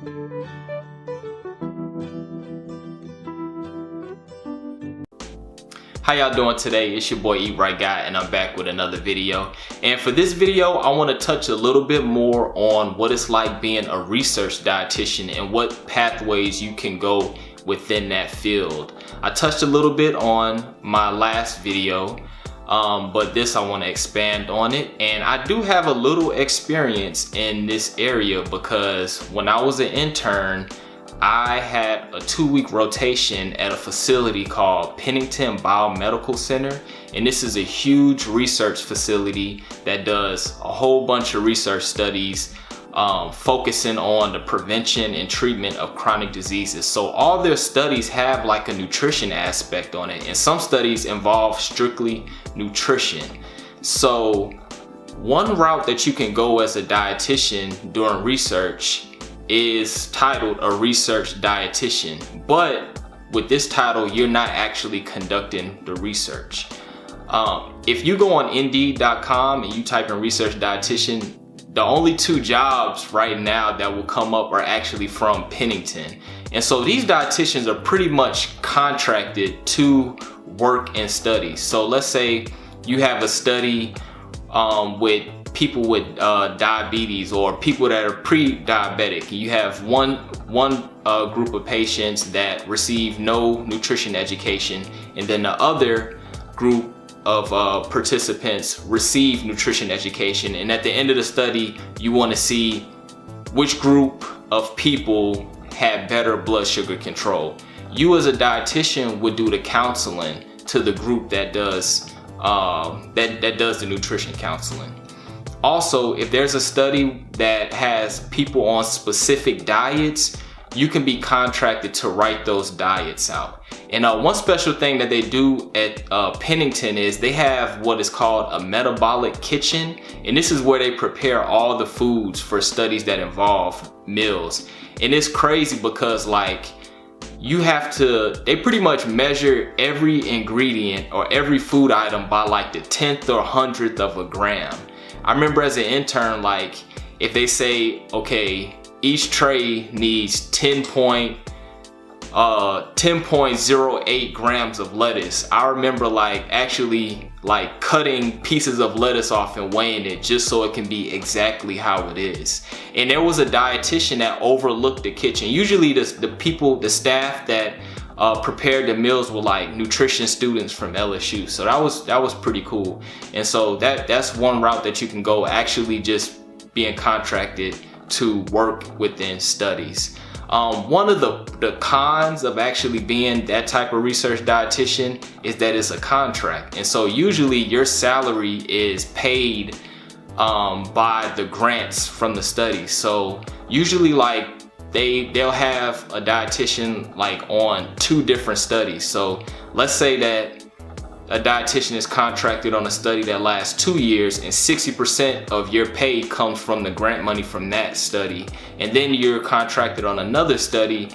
How y'all doing today? It's your boy Eat Right Guy, and I'm back with another video. And for this video, I want to touch a little bit more on what it's like being a research dietitian and what pathways you can go within that field. I touched a little bit on my last video, but this I want to expand on it. And I do have a little experience in this area because when I was an intern, I had a 2-week rotation at a facility called Pennington Biomedical Center, and this is a huge research facility that does a whole bunch of research studies focusing on the prevention and treatment of chronic diseases. So all their studies have like a nutrition aspect on it, and some studies involve strictly nutrition. So one route that you can go as a dietitian during research is titled a research dietitian, but with this title you're not actually conducting the research. If you go on Indeed.com and you type in research dietitian, the only 2 jobs right now that will come up are actually from Pennington, and so these dietitians are pretty much contracted to work and study. So let's say you have a study with people with diabetes or people that are pre-diabetic. You have one group of patients that receive no nutrition education, and then the other group of participants receive nutrition education. And at the end of the study, you want to see which group of people had better blood sugar control. You as a dietitian would do the counseling to the group that does the nutrition counseling. Also, if there's a study that has people on specific diets, you can be contracted to write those diets out. And one special thing that they do at Pennington is they have what is called a metabolic kitchen, and this is where they prepare all the foods for studies that involve meals. And it's crazy because like they pretty much measure every ingredient or every food item by like the 10th or 100th of a gram. I remember as an intern, like if they say, okay, each tray needs 10.08 grams of lettuce, I remember like actually like cutting pieces of lettuce off and weighing it just so it can be exactly how it is. And there was a dietitian that overlooked the kitchen. Usually the staff that prepared the meals were like nutrition students from LSU, so that was pretty cool. And so that's one route that you can go, actually just being contracted to work within studies. One of the cons of actually being that type of research dietitian is that it's a contract, and so usually your salary is paid by the grants from the study. So usually like they'll have a dietitian like on 2 different studies. So let's say that a dietitian is contracted on a study that lasts 2 years, and 60% of your pay comes from the grant money from that study. And then you're contracted on another study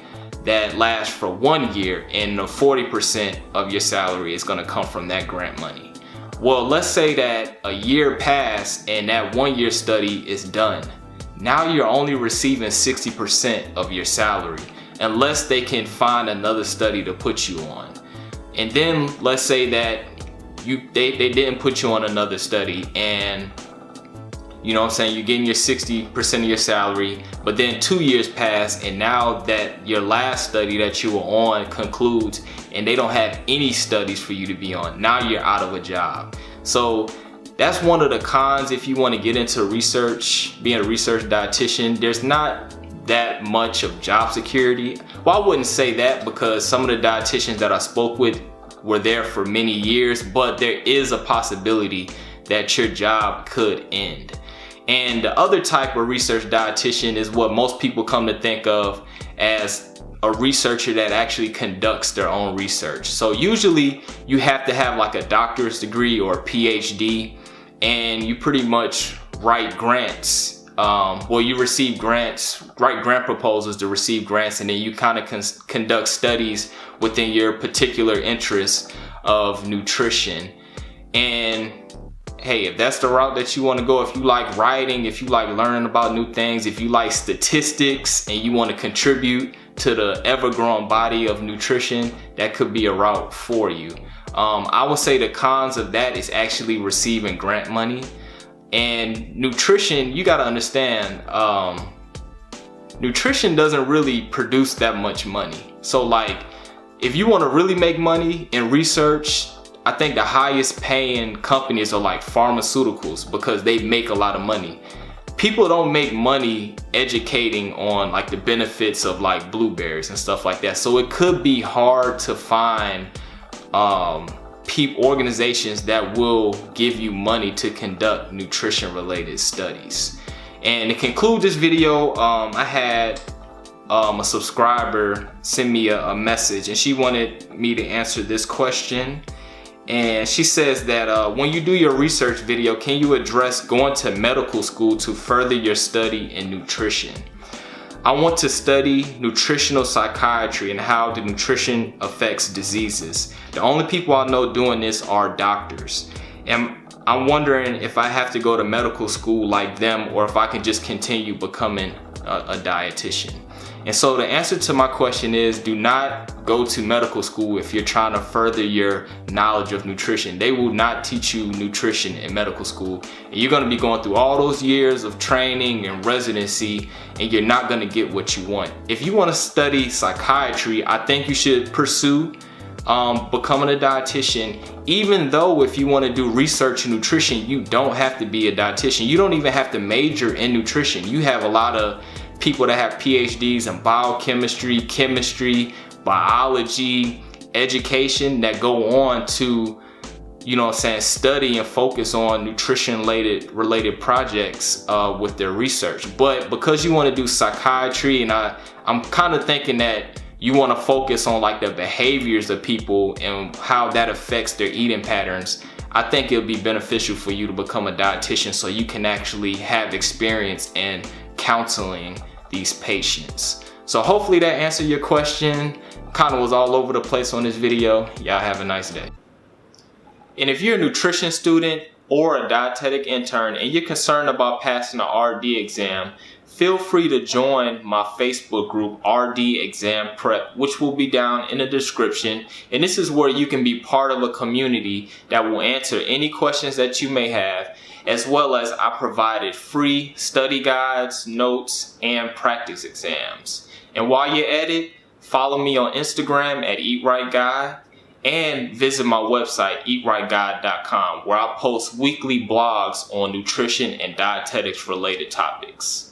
that lasts for 1 year, and 40% of your salary is going to come from that grant money. Well, let's say that a year passed and that 1-year study is done. Now you're only receiving 60% of your salary unless they can find another study to put you on. And then let's say that they didn't put you on another study, and you know what I'm saying, you're getting your 60% of your salary, but then 2 years pass, and now that your last study that you were on concludes and they don't have any studies for you to be on, now you're out of a job. So that's one of the cons if you want to get into research, being a research dietitian. There's not that much of job security. Well, I wouldn't say that, because some of the dietitians that I spoke with were there for many years, but there is a possibility that your job could end. And the other type of research dietitian is what most people come to think of as a researcher that actually conducts their own research. So usually you have to have like a doctor's degree or a PhD, and you pretty much write grants. You receive grants, write grant proposals to receive grants, and then you kind of conduct studies within your particular interest of nutrition. And hey, if that's the route that you want to go, if you like writing, if you like learning about new things, if you like statistics and you want to contribute to the ever-growing body of nutrition, that could be a route for you. I would say the cons of that is actually receiving grant money. And nutrition, you got to understand, nutrition doesn't really produce that much money. So like, if you want to really make money in research, I think the highest paying companies are like pharmaceuticals, because they make a lot of money. People don't make money educating on like the benefits of like blueberries and stuff like that. So it could be hard to find organizations that will give you money to conduct nutrition related studies. And to conclude this video, I had a subscriber send me a message, and she wanted me to answer this question. And she says that when you do your research video, can you address going to medical school to further your study in nutrition? I want to study nutritional psychiatry and how the nutrition affects diseases. The only people I know doing this are doctors. And I'm wondering if I have to go to medical school like them, or if I can just continue becoming a dietitian. And so the answer to my question is, do not go to medical school if you're trying to further your knowledge of nutrition. They will not teach you nutrition in medical school. And you're gonna be going through all those years of training and residency, and you're not gonna get what you want. If you wanna study psychiatry, I think you should pursue becoming a dietitian, even though if you want to do research in nutrition, you don't have to be a dietitian. You don't even have to major in nutrition. You have a lot of people that have PhDs in biochemistry, chemistry, biology, education that go on to, you know what I'm saying, study and focus on nutrition related projects with their research. But because you want to do psychiatry, and I'm kind of thinking that you want to focus on like the behaviors of people and how that affects their eating patterns, I think it'll be beneficial for you to become a dietitian so you can actually have experience in counseling these patients. So hopefully that answered your question. Kind of was all over the place on this video. Y'all have a nice day. And if you're a nutrition student or a dietetic intern and you're concerned about passing the RD exam, feel free to join my Facebook group, RD Exam Prep, which will be down in the description. And this is where you can be part of a community that will answer any questions that you may have, as well as I provided free study guides, notes, and practice exams. And while you're at it, follow me on Instagram at EatRightGuy, and visit my website, eatrightguy.com, where I post weekly blogs on nutrition and dietetics related topics.